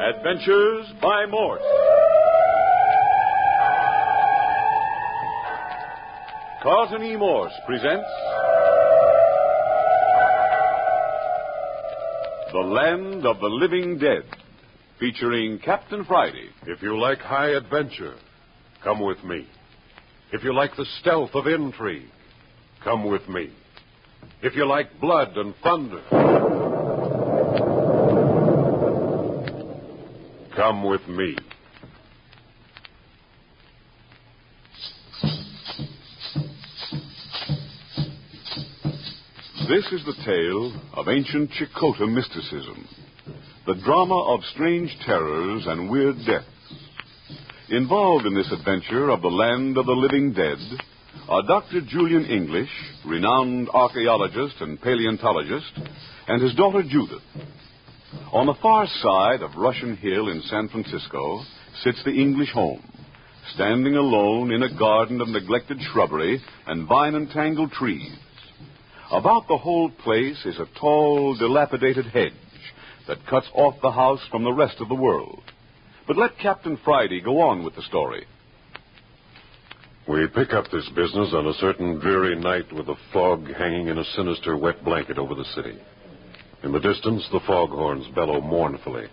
Adventures by Morse. Carlton E. Morse presents The Land of the Living Dead, featuring Captain Friday. If you like high adventure, come with me. If you like the stealth of intrigue, come with me. If you like blood and thunder, come with me. This is the tale of ancient Chakotah mysticism, the drama of strange terrors and weird deaths. Involved in this adventure of the land of the living dead are Dr. Julian English, renowned archaeologist and paleontologist, and his daughter Judith. On the far side of Russian Hill in San Francisco sits the English home, standing alone in a garden of neglected shrubbery and vine-entangled trees. About the whole place is a tall, dilapidated hedge that cuts off the house from the rest of the world. But let Captain Friday go on with the story. We pick up this business on a certain dreary night with the fog hanging in a sinister wet blanket over the city. In the distance, the foghorns bellow mournfully,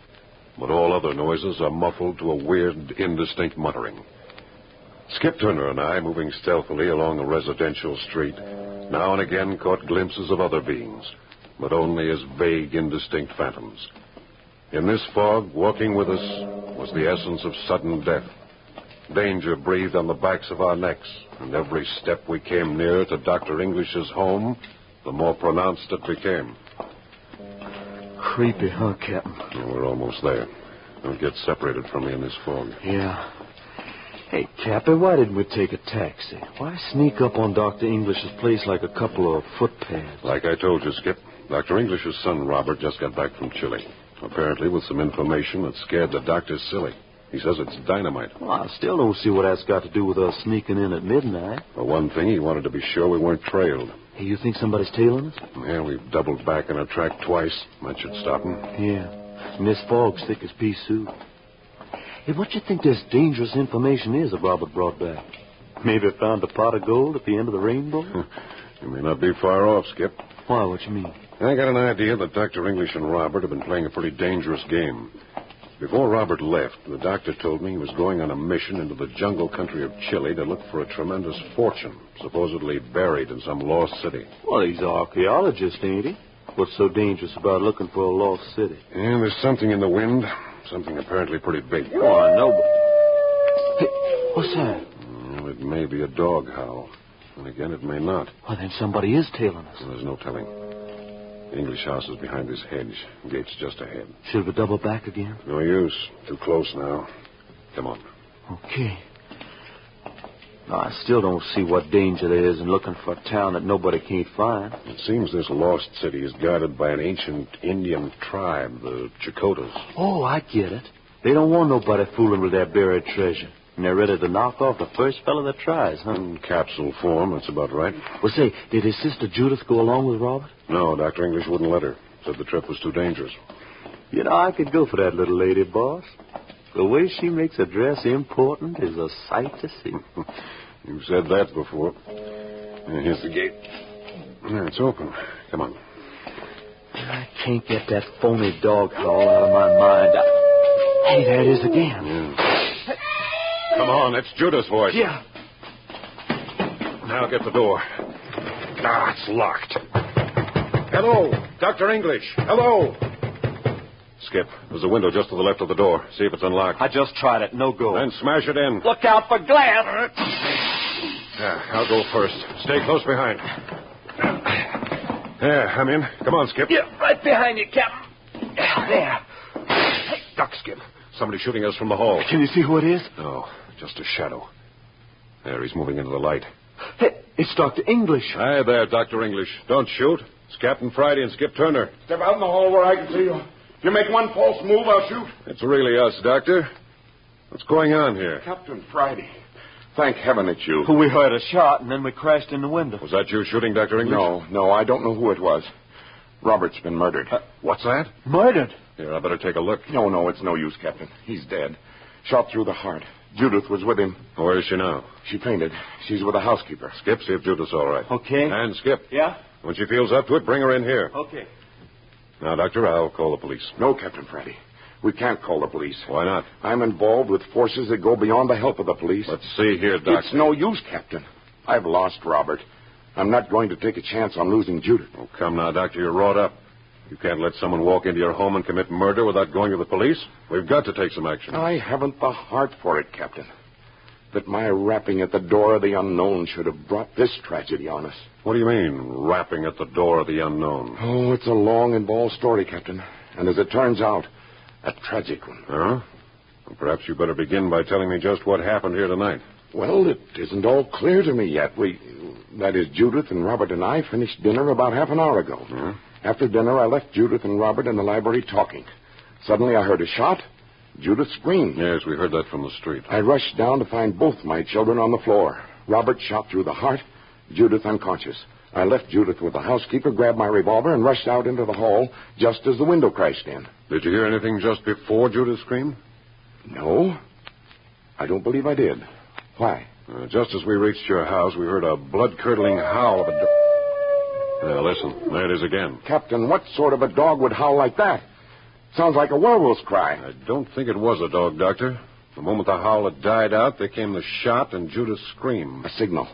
but all other noises are muffled to a weird, indistinct muttering. Skip Turner and I, moving stealthily along a residential street, now and again caught glimpses of other beings, but only as vague, indistinct phantoms. In this fog, walking with us was the essence of sudden death. Danger breathed on the backs of our necks, and every step we came nearer to Dr. English's home, the more pronounced it became. Creepy, huh, Captain? Yeah, we're almost there. Don't get separated from me in this fog. Yeah. Hey, Captain, why didn't we take a taxi? Why sneak up on Dr. English's place like a couple of footpads? Like I told you, Skip, Dr. English's son, Robert, just got back from Chile. Apparently with some information that scared the doctor silly. He says it's dynamite. Well, I still don't see what that's got to do with us sneaking in at midnight. For one thing, he wanted to be sure we weren't trailed. Hey, you think somebody's tailing us? Yeah, we've doubled back in our track twice. That should stop him. Yeah. And this fog's thick as pea soup. Hey, what you think this dangerous information is that Robert brought back? Maybe found a pot of gold at the end of the rainbow? You may not be far off, Skip. Why, what you mean? I got an idea that Dr. English and Robert have been playing a pretty dangerous game. Before Robert left, the doctor told me he was going on a mission into the jungle country of Chile to look for a tremendous fortune, supposedly buried in some lost city. Well, he's an archaeologist, ain't he? What's so dangerous about looking for a lost city? Yeah, there's something in the wind. Something apparently pretty big. Oh, I know, but... Hey, what's that? Well, it may be a dog howl. And again, it may not. Well, then somebody is tailing us. Well, there's no telling. The English house is behind this hedge. Gate's just ahead. Should we double back again? No use. Too close now. Come on. Okay. No, I still don't see what danger there is in looking for a town that nobody can't find. It seems this lost city is guarded by an ancient Indian tribe, the Chakotahs. Oh, I get it. They don't want nobody fooling with their buried treasure. And they're ready to knock off the first fellow that tries, huh? In capsule form, that's about right. Well, say, did his sister Judith go along with Robert? No, Dr. English wouldn't let her. Said the trip was too dangerous. You know, I could go for that little lady, boss. The way she makes a dress important is a sight to see. You've said that before. Here's the gate. There, it's open. Come on. I can't get that phony dog howl out of my mind. Hey, there it is again. Yeah. Come on, that's Judith's voice. Yeah. Now get the door. Ah, it's locked. Hello, Dr. English. Hello. Skip, there's a window just to the left of the door. See if it's unlocked. I just tried it. No go. Then smash it in. Look out for glass. Yeah, I'll go first. Stay close behind. There, I'm in. Come on, Skip. Yeah, right behind you, Captain. There. Hey, duck, Skip. Somebody's shooting us from the hall. Can you see who it is? No, just a shadow. There, he's moving into the light. Hey, it's Dr. English. Hi there, Dr. English. Don't shoot. It's Captain Friday and Skip Turner. Step out in the hall where I can see you. If you make one false move, I'll shoot. It's really us, Doctor. What's going on here? Captain Friday. Thank heaven it's you. We heard a shot, and then we crashed in the window. Was that you shooting, Dr. English? No, I don't know who it was. Robert's been murdered. What's that? Murdered? Here, I better take a look. No, it's no use, Captain. He's dead. Shot through the heart. Judith was with him. Where is she now? She fainted. She's with the housekeeper. Skip, see if Judith's all right. Okay. And Skip. Yeah? When she feels up to it, bring her in here. Okay. Now, Doctor, I'll call the police. No, Captain Friday. We can't call the police. Why not? I'm involved with forces that go beyond the help of the police. Let's see here, Doctor. It's no use, Captain. I've lost Robert. I'm not going to take a chance on losing Judith. Oh, come now, Doctor, you're wrought up. You can't let someone walk into your home and commit murder without going to the police. We've got to take some action. I haven't the heart for it, Captain. That my rapping at the door of the unknown should have brought this tragedy on us. What do you mean, rapping at the door of the unknown? Oh, it's a long, involved story, Captain. And as it turns out, a tragic one. Huh? Well, perhaps you better begin by telling me just what happened here tonight. Well, it isn't all clear to me yet. That is, Judith and Robert and I finished dinner about half an hour ago. Yeah? After dinner, I left Judith and Robert in the library talking. Suddenly, I heard a shot. Judith screamed. Yes, we heard that from the street. I rushed down to find both my children on the floor. Robert shot through the heart, Judith unconscious. I left Judith with the housekeeper, grabbed my revolver, and rushed out into the hall just as the window crashed in. Did you hear anything just before Judith screamed? No, I don't believe I did. Why? Just as we reached your house, we heard a blood-curdling howl of a... Now, listen, there it is again. Captain, what sort of a dog would howl like that? Sounds like a werewolf's cry. I don't think it was a dog, Doctor. The moment the howl had died out, there came the shot and Judith's scream. A signal.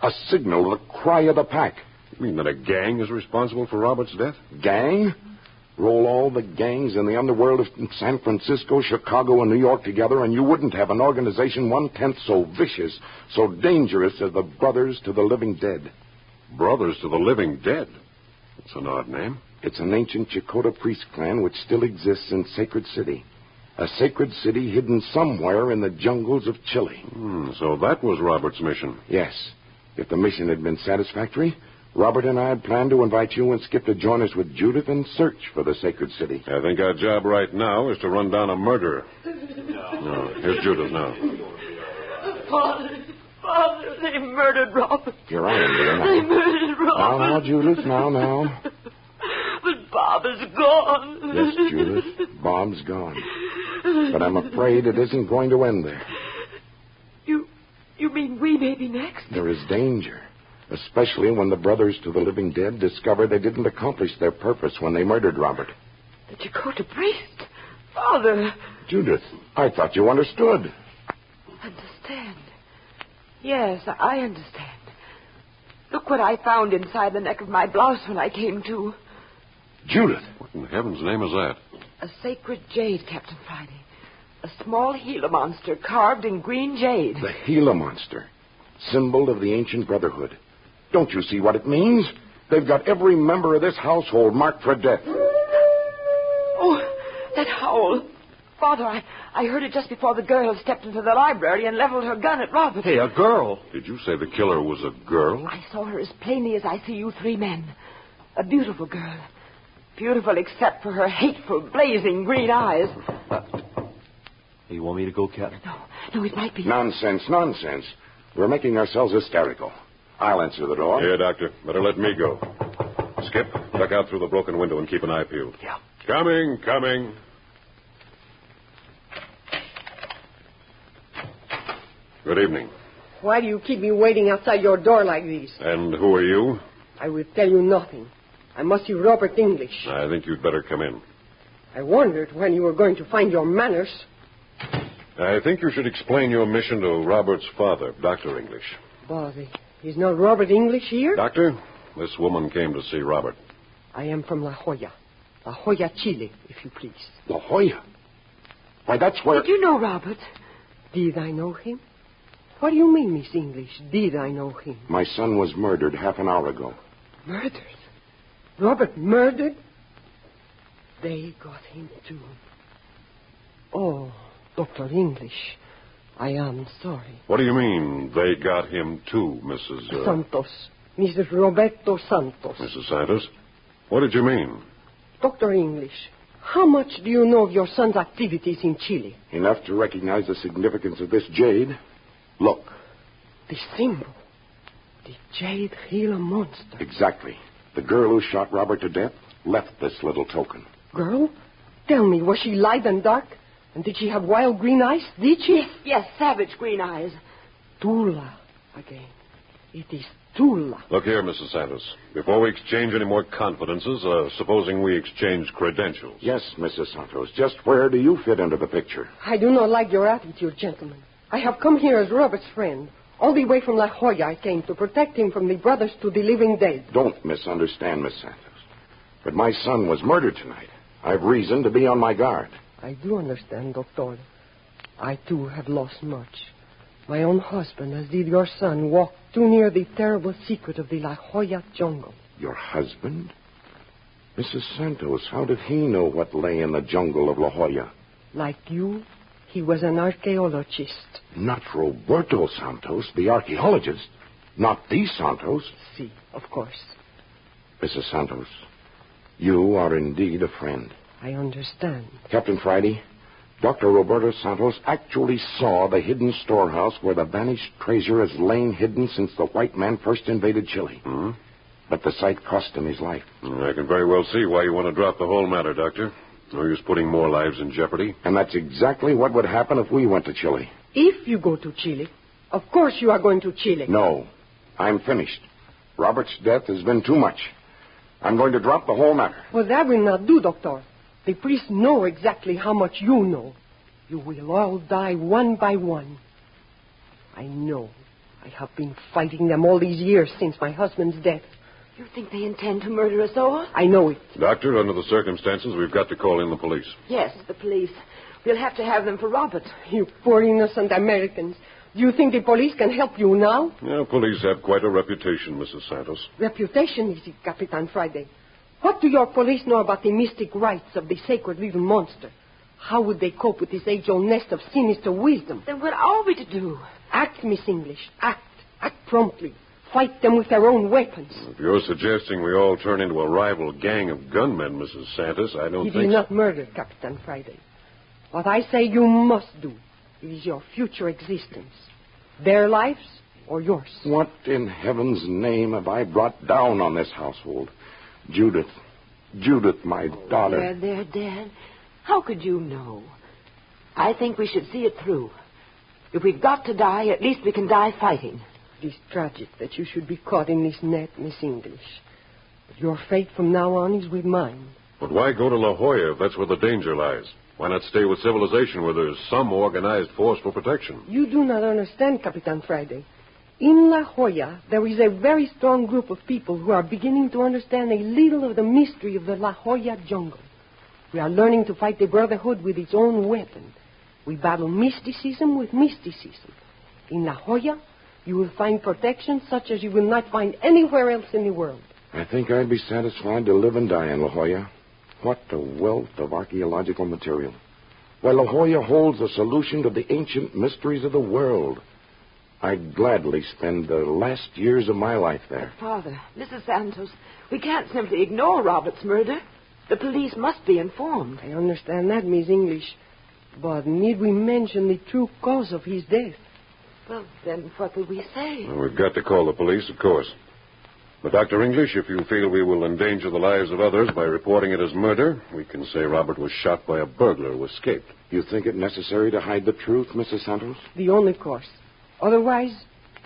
A signal, the cry of the pack. You mean that a gang is responsible for Robert's death? Gang? Roll all the gangs in the underworld of San Francisco, Chicago, and New York together, and you wouldn't have an organization 1/10 so vicious, so dangerous as the Brothers to the Living Dead. Brothers to the Living Dead? That's an odd name. It's an ancient Chakotah priest clan which still exists in Sacred City. A sacred city hidden somewhere in the jungles of Chile. So that was Robert's mission. Yes. If the mission had been satisfactory, Robert and I had planned to invite you and Skip to join us with Judith and search for the sacred city. I think our job right now is to run down a murderer. No, here's Judith now. Father, they murdered Robert. Here I am, dear. They murdered Robert. Now, Judith, now. But Bob is gone. Yes, Judith, Bob's gone. But I'm afraid it isn't going to end there. You mean we may be next? There is danger, especially when the Brothers to the Living Dead discover they didn't accomplish their purpose when they murdered Robert. The Chakotah priest? Father. Judith, I thought you understood. Understand? Yes, I understand. Look what I found inside the neck of my blouse when I came to. Judith. What in heaven's name is that? A sacred jade, Captain Friday. A small Gila monster carved in green jade. The Gila monster, symbol of the ancient brotherhood. Don't you see what it means? They've got every member of this household marked for death. Oh, that howl. Father, I heard it just before the girl stepped into the library and leveled her gun at Robert. Hey, a girl. Did you say the killer was a girl? I saw her as plainly as I see you three men. A beautiful girl. Beautiful except for her hateful, blazing green eyes. Hey, you want me to go, Captain? No, it might be... Nonsense. We're making ourselves hysterical. I'll answer the door. Here, Doctor. Better let me go. Skip, duck out through the broken window and keep an eye peeled. Yeah. Coming. Good evening. Why do you keep me waiting outside your door like this? And who are you? I will tell you nothing. I must see Robert English. I think you'd better come in. I wondered when you were going to find your manners. I think you should explain your mission to Robert's father, Dr. English. Bother. Is not Robert English here? Doctor, this woman came to see Robert. I am from La Jolla. La Jolla, Chile, if you please. La Jolla? Why, that's where... Did you know Robert? Did I know him? What do you mean, Miss English? Did I know him? My son was murdered half an hour ago. Murdered? Robert murdered? They got him too. Oh, Dr. English, I am sorry. What do you mean, they got him too, Mrs. Santos. Mrs. Roberto Santos. Mrs. Santos? What did you mean? Dr. English, how much do you know of your son's activities in Chile? Enough to recognize the significance of this jade. Look. The symbol. The jade Gila monster. Exactly. The girl who shot Robert to death left this little token. Girl? Tell me, was she light and dark? And did she have wild green eyes? Did she? Yes, savage green eyes. Tula again. It is Tula. Look here, Mrs. Santos. Before we exchange any more confidences, supposing we exchange credentials. Yes, Mrs. Santos. Just where do you fit into the picture? I do not like your attitude, gentlemen. I have come here as Robert's friend. All the way from La Jolla I came to protect him from the brothers to the living dead. Don't misunderstand, Miss Santos. But my son was murdered tonight. I've reason to be on my guard. I do understand, Doctor. I, too, have lost much. My own husband, as did your son, walked too near the terrible secret of the La Jolla jungle. Your husband? Mrs. Santos, how did he know what lay in the jungle of La Jolla? Like you, he was an archaeologist. Not Roberto Santos, the archaeologist. Not the Santos. Si, of course. Mrs. Santos, you are indeed a friend. I understand. Captain Friday, Dr. Roberto Santos actually saw the hidden storehouse where the vanished treasure has lain hidden since the white man first invaded Chile. Hmm? But the sight cost him his life. I can very well see why you want to drop the whole matter, Doctor. No use putting more lives in jeopardy. And that's exactly what would happen if we went to Chile. If you go to Chile, of course you are going to Chile. No, I'm finished. Robert's death has been too much. I'm going to drop the whole matter. Well, that will not do, Doctor. The priests know exactly how much you know. You will all die one by one. I know. I have been fighting them all these years since my husband's death. You think they intend to murder us all? I know it. Doctor, under the circumstances, we've got to call in the police. Yes, the police. We'll have to have them for Robert. You poor innocent Americans. Do you think the police can help you now? Yeah, police have quite a reputation, Mrs. Santos. Reputation, is it, Capitan Friday? What do your police know about the mystic rites of the sacred little monster? How would they cope with this age-old nest of sinister wisdom? Then what are we to do? Act, Miss English. Act. Act promptly. Fight them with their own weapons. If you're suggesting we all turn into a rival gang of gunmen, Mrs. Santos, I don't He think... did not murder Capitan Friday. What I say you must do. It is your future existence. Their lives or yours. What in heaven's name have I brought down on this household? Judith, my daughter. They're dead. How could you know? I think we should see it through. If we've got to die, at least we can die fighting. It is tragic that you should be caught in this net, Miss English. But your fate from now on is with mine. But why go to La Jolla if that's where the danger lies? Why not stay with civilization where there's some organized force for protection? You do not understand, Capitan Friday. In La Jolla, there is a very strong group of people who are beginning to understand a little of the mystery of the La Jolla jungle. We are learning to fight the Brotherhood with its own weapon. We battle mysticism with mysticism. In La Jolla, you will find protection such as you will not find anywhere else in the world. I think I'd be satisfied to live and die in La Jolla. What a wealth of archaeological material. Why, La Jolla holds the solution to the ancient mysteries of the world. I'd gladly spend the last years of my life there. But, Father, Mrs. Santos, we can't simply ignore Robert's murder. The police must be informed. I understand that, Miss English. But need we mention the true cause of his death? Well, then what will we say? Well, we've got to call the police, of course. But, Dr. English, if you feel we will endanger the lives of others by reporting it as murder, we can say Robert was shot by a burglar who escaped. You think it necessary to hide the truth, Mrs. Santos? The only course. Otherwise,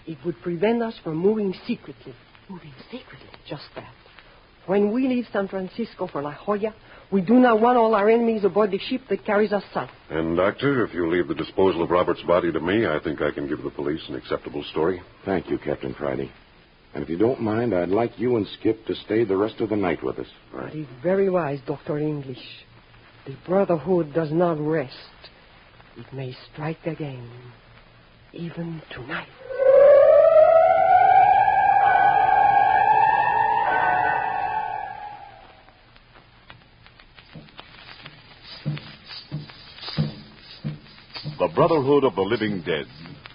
it would prevent us from moving secretly. Moving secretly? Just that. When we leave San Francisco for La Jolla, we do not want all our enemies aboard the ship that carries us south. And, Doctor, if you leave the disposal of Robert's body to me, I think I can give the police an acceptable story. Thank you, Captain Friday. And if you don't mind, I'd like you and Skip to stay the rest of the night with us. That is very wise, Dr. English. The Brotherhood does not rest. It may strike again, even tonight. The Brotherhood of the Living Dead,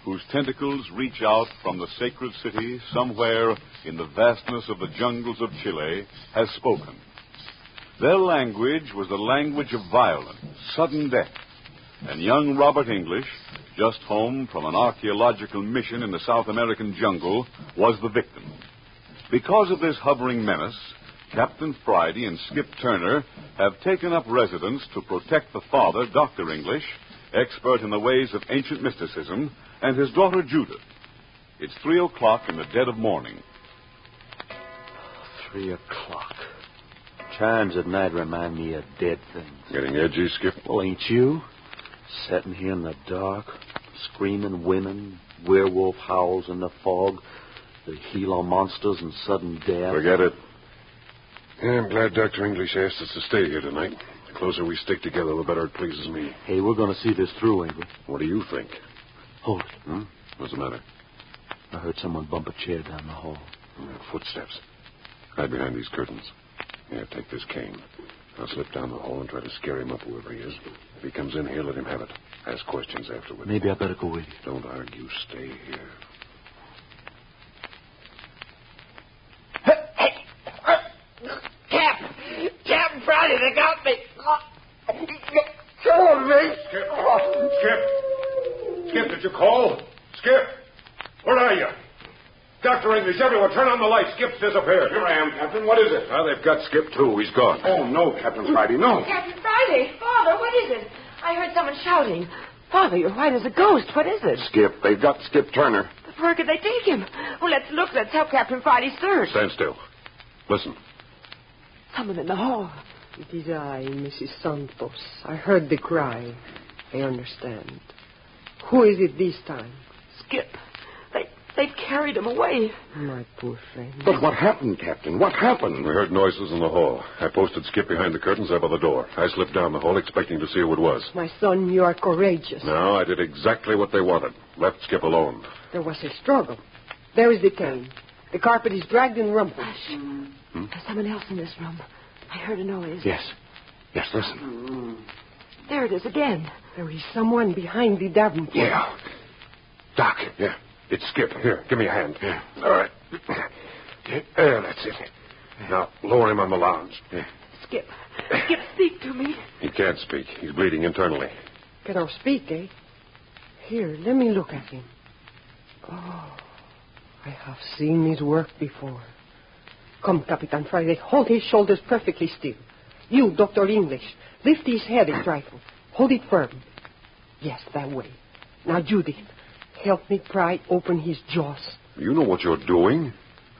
whose tentacles reach out from the sacred city somewhere in the vastness of the jungles of Chile, has spoken. Their language was the language of violence, sudden death, and young Robert English, just home from an archaeological mission in the South American jungle, was the victim. Because of this hovering menace, Captain Friday and Skip Turner have taken up residence to protect the father, Dr. English, expert in the ways of ancient mysticism, and his daughter, Judith. It's 3 o'clock in the dead of morning. 3 o'clock. Chimes at night remind me of dead things. Getting edgy, Skip? Well, ain't you? Sitting here in the dark, screaming women, werewolf howls in the fog, the Gila monsters and sudden death. Forget it. Yeah, I'm glad Dr. English asked us to stay here tonight. The closer we stick together, the better it pleases me. Hey, we're going to see this through, ain't we? What do you think? Hold it. What's the matter? I heard someone bump a chair down the hall. Footsteps. Hide behind these curtains. Yeah, take this cane. I'll slip down the hall and try to scare him up, whoever he is. If he comes in here, let him have it. Ask questions afterward. Maybe I better go with you. Don't argue. Stay here. Captain Friday, they got me. Kill me. Skip, did you call? Skip, where are you? Dr. English, everyone, turn on the lights. Skip's disappeared. Here I am, Captain. What is it? Now, they've got Skip, too. He's gone. Oh, no, Captain Friday, no. Captain Friday, Father, what is it? I heard someone shouting. Father, you're white as a ghost. What is it? Skip. They've got Skip Turner. But where could they take him? Well, let's look. Let's help Captain Friday search. Stand still. Listen. Someone in the hall. It is I, Mrs. Santos. I heard the cry. I understand. Who is it this time? Skip. They've carried him away. My poor friend. But what happened, Captain? What happened? We heard noises in the hall. I posted Skip behind the curtains there by the door. I slipped down the hall expecting to see who it was. My son, you are courageous. No, I did exactly what they wanted. Left Skip alone. There was a struggle. There is the cane. The carpet is dragged and rumpled. Hush. There's someone else in this room. I heard a noise. Yes, listen. There it is again. There is someone behind the davenport. Yeah. Doc. Yeah, it's Skip. Here, give me a hand. Yeah. All right. There, that's it. Now, lower him on the lounge. Yeah. Skip, speak to me. He can't speak. He's bleeding internally. Cannot speak, eh? Here, let me look at him. Oh, I have seen his work before. Come, Capitan Friday, hold his shoulders perfectly still. You, Dr. English, lift his head a trifle. Hold it firm. Yes, that way. Now, Judith, help me pry open his jaws. You know what you're doing.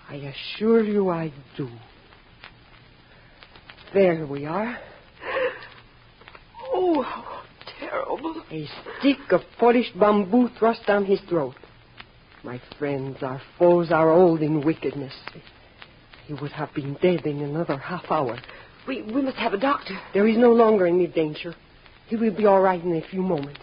I assure you I do. There we are. Oh, how terrible. A stick of polished bamboo thrust down his throat. My friends, our foes are old in wickedness. He would have been dead in another half hour. We must have a doctor. There is no longer any danger. He will be all right in a few moments.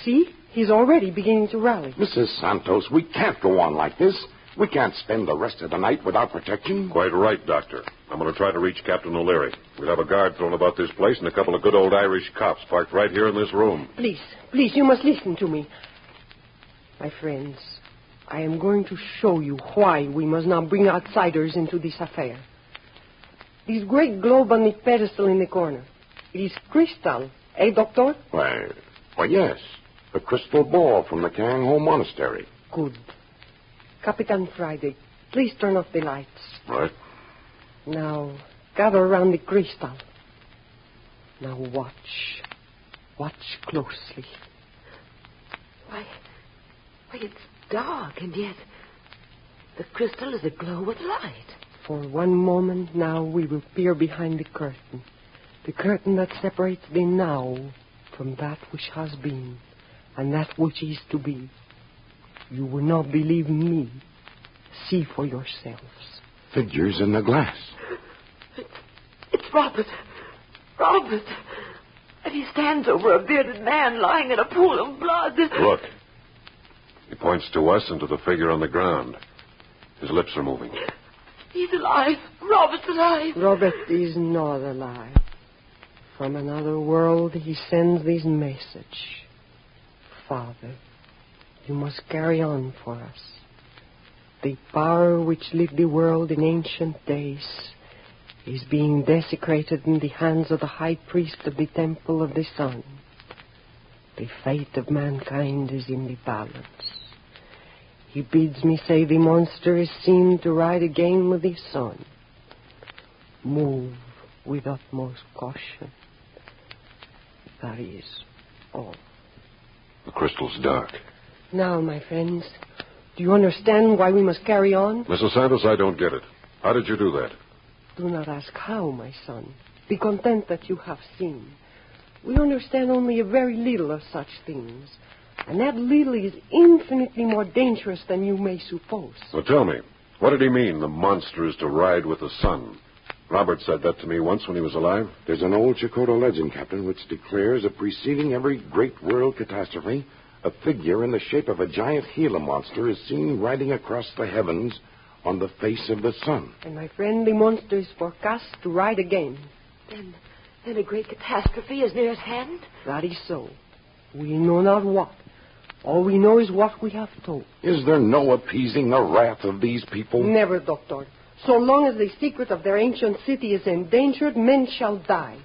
See? He's already beginning to rally. Mrs. Santos, we can't go on like this. We can't spend the rest of the night without protection. Quite right, Doctor. I'm going to try to reach Captain O'Leary. We'll have a guard thrown about this place and a couple of good old Irish cops parked right here in this room. Please, you must listen to me. My friends, I am going to show you why we must not bring outsiders into this affair. This great globe on the pedestal in the corner, it is crystal, eh, Doctor? Why, yes. The crystal ball from the Kang-Ho Monastery. Good. Capitan Friday, please turn off the lights. Right. Now, gather around the crystal. Now watch. Watch closely. Why, it's dark, and yet the crystal is aglow with light. For one moment now we will peer behind the curtain that separates the now from that which has been and that which is to be. You will not believe me. See for yourselves. Figures in the glass. It's Robert. Robert. And he stands over a bearded man lying in a pool of blood. Look. He points to us and to the figure on the ground. His lips are moving. He's alive. Robert's alive. Robert is not alive. From another world he sends this message. Father, you must carry on for us. The power which lit the world in ancient days is being desecrated in the hands of the high priest of the temple of the sun. The fate of mankind is in the balance. He bids me say the monster is seen to ride again with the sun. Move with utmost caution. That is all. The crystal's dark. Now, my friends, do you understand why we must carry on? Mrs. Santos, I don't get it. How did you do that? Do not ask how, my son. Be content that you have seen. We understand only a very little of such things. And that little is infinitely more dangerous than you may suppose. Well, tell me, what did he mean, the monster is to ride with the sun? Robert said that to me once when he was alive. There's an old Chakotay legend, Captain, which declares that preceding every great world catastrophe, a figure in the shape of a giant Gila monster is seen riding across the heavens on the face of the sun. And my friend, the monster is forecast to ride again. Then a great catastrophe is near at hand? That is so. We know not what. All we know is what we have told. Is there no appeasing the wrath of these people? Never, Doctor. So long as the secret of their ancient city is endangered, men shall die.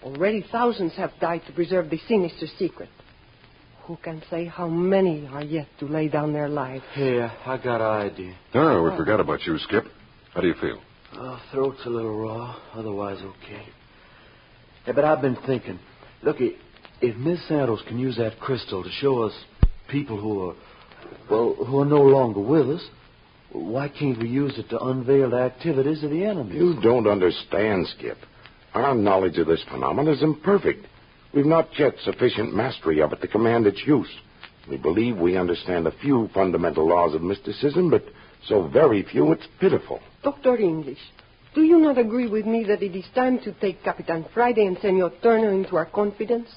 Already thousands have died to preserve the sinister secret. Who can say how many are yet to lay down their lives? Here, I got an idea. Oh, we forgot about you, Skip. How do you feel? Throat's a little raw, otherwise okay. Yeah, but I've been thinking. Look, if Miss Santos can use that crystal to show us people who are no longer with us, why can't we use it to unveil the activities of the enemy? You don't understand, Skip. Our knowledge of this phenomenon is imperfect. We've not yet sufficient mastery of it to command its use. We believe we understand a few fundamental laws of mysticism, but so very few it's pitiful. Dr. English, do you not agree with me that it is time to take Capitan Friday and Senor Turner into our confidence?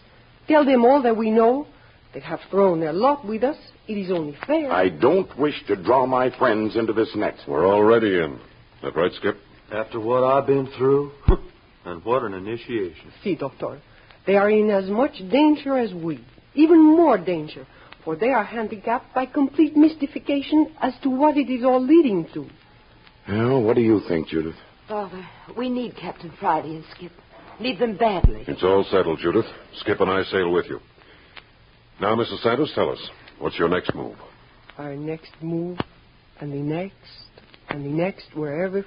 Tell them all that we know. They have thrown their lot with us. It is only fair. I don't wish to draw my friends into this net. We're already in. That right, Skip? After what I've been through, and what an initiation. See, Doctor, they are in as much danger as we. Even more danger, for they are handicapped by complete mystification as to what it is all leading to. Well, what do you think, Judith? Father, we need Captain Friday and Skip. Need them badly. It's all settled, Judith. Skip and I sail with you. Now, Mrs. Santos, tell us, what's your next move? Our next move, and the next were ever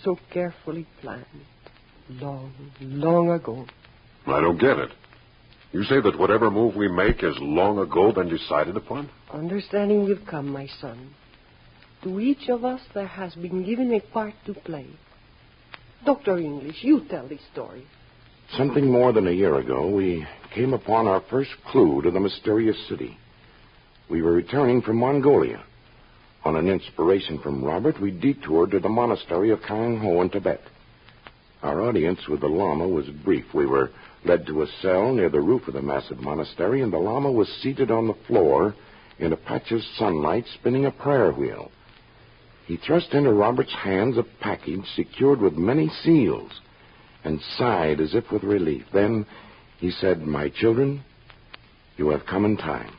so carefully planned. Long, long ago. I don't get it. You say that whatever move we make has long ago been decided upon? Understanding will come, my son. To each of us there has been given a part to play. Dr. English, you tell the story. Something more than a year ago, we came upon our first clue to the mysterious city. We were returning from Mongolia. On an inspiration from Robert, we detoured to the monastery of Kang Ho in Tibet. Our audience with the Lama was brief. We were led to a cell near the roof of the massive monastery, and the Lama was seated on the floor in a patch of sunlight spinning a prayer wheel. He thrust into Robert's hands a package secured with many seals and sighed as if with relief. Then he said, "My children, you have come in time.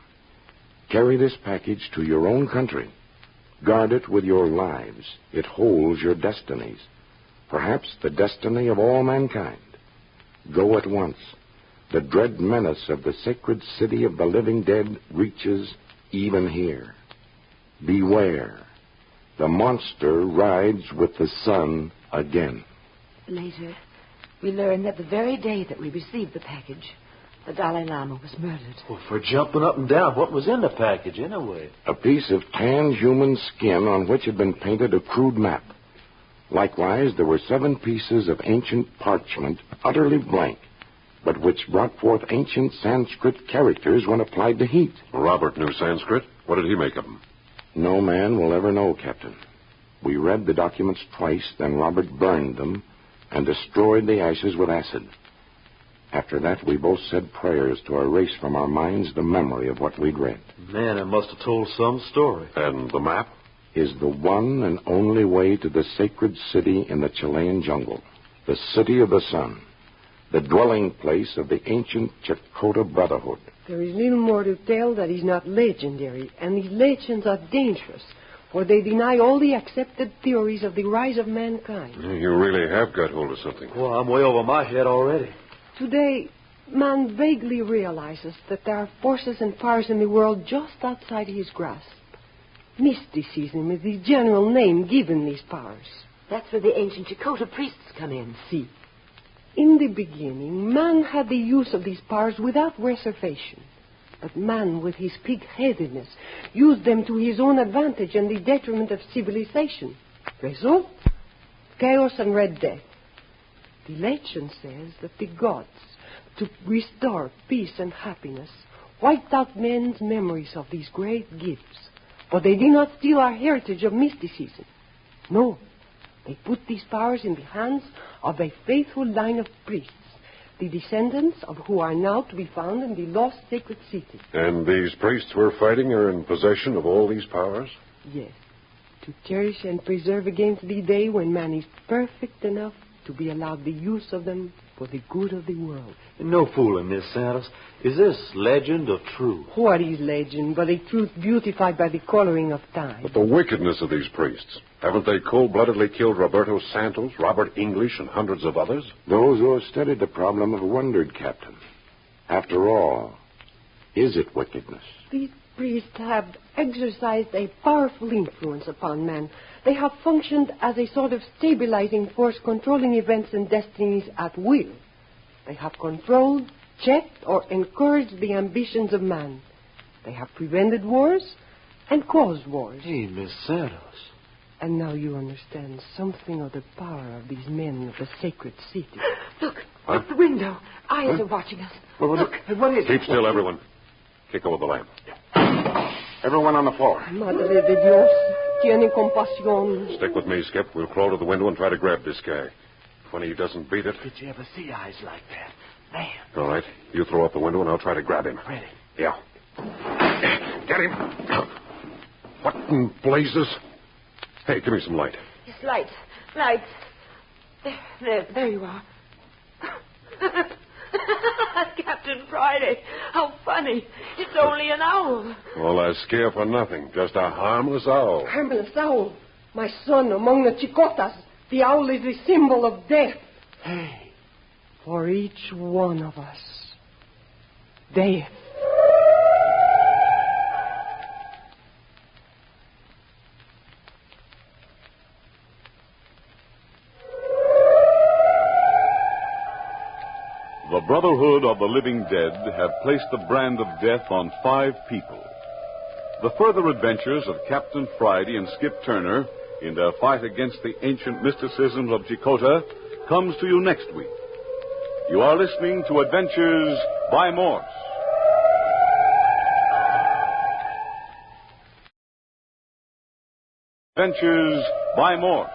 Carry this package to your own country. Guard it with your lives. It holds your destinies, perhaps the destiny of all mankind. Go at once. The dread menace of the sacred city of the living dead reaches even here. Beware. The monster rides with the sun again." Later, we learned that the very day that we received the package, the Dalai Lama was murdered. Well, for jumping up and down, what was in the package anyway? A piece of tanned human skin on which had been painted a crude map. Likewise, there were 7 pieces of ancient parchment, utterly blank, but which brought forth ancient Sanskrit characters when applied to heat. Robert knew Sanskrit. What did he make of them? No man will ever know, Captain. We read the documents twice, then Robert burned them and destroyed the ashes with acid. After that, we both said prayers to erase from our minds the memory of what we'd read. Man, it must have told some story. And the map? Is the one and only way to the sacred city in the Chilean jungle, the City of the Sun, the dwelling place of the ancient Chakotay Brotherhood. There is little more to tell that is not legendary, and these legends are dangerous, for they deny all the accepted theories of the rise of mankind. You really have got hold of something. Well, I'm way over my head already. Today, man vaguely realizes that there are forces and powers in the world just outside his grasp. Mysticism is the general name given these powers. That's where the ancient Chakotah priests come in. See, in the beginning, man had the use of these powers without reservation. But man, with his pig-headedness, used them to his own advantage and the detriment of civilization. Result? Chaos and red death. The legend says that the gods, to restore peace and happiness, wiped out men's memories of these great gifts. But they did not steal our heritage of mysticism. No, they put these powers in the hands of a faithful line of priests, the descendants of who are now to be found in the lost sacred city. And these priests we're fighting are in possession of all these powers? Yes, to cherish and preserve against the day when man is perfect enough to be allowed the use of them for the good of the world. No fooling, Miss Santos. Is this legend or true? What is legend but a truth beautified by the coloring of time? But the wickedness of these priests. Haven't they cold-bloodedly killed Roberto Santos, Robert English, and hundreds of others? Those who have studied the problem have wondered, Captain. After all, is it wickedness? These priests have exercised a powerful influence upon man. They have functioned as a sort of stabilizing force controlling events and destinies at will. They have controlled, checked, or encouraged the ambitions of man. They have prevented wars and caused wars. Hey, Miss Santos. And now you understand something of the power of these men of the sacred city. Look, at the window. Eyes are watching us. Look, what is it? Keep still, everyone. Kick over the lamp. Everyone on the floor. Madre de Dios, tiene compasión. Stick with me, Skip. We'll crawl to the window and try to grab this guy. If one of you doesn't beat it... Did you ever see eyes like that? Man. All right. You throw up the window and I'll try to grab him. Ready. Yeah. Get him. What in blazes? Hey, give me some light. Yes, lights. Lights. There you are. Captain Friday. How funny. It's only an owl. All that scare for nothing. Just a harmless owl. Harmless owl. My son, among the Chicotas, the owl is the symbol of death. Hey. For each one of us. Death. The Brotherhood of the Living Dead have placed the brand of death on 5 people. The further adventures of Captain Friday and Skip Turner in their fight against the ancient mysticisms of Chakotah comes to you next week. You are listening to Adventures by Morse. Adventures by Morse.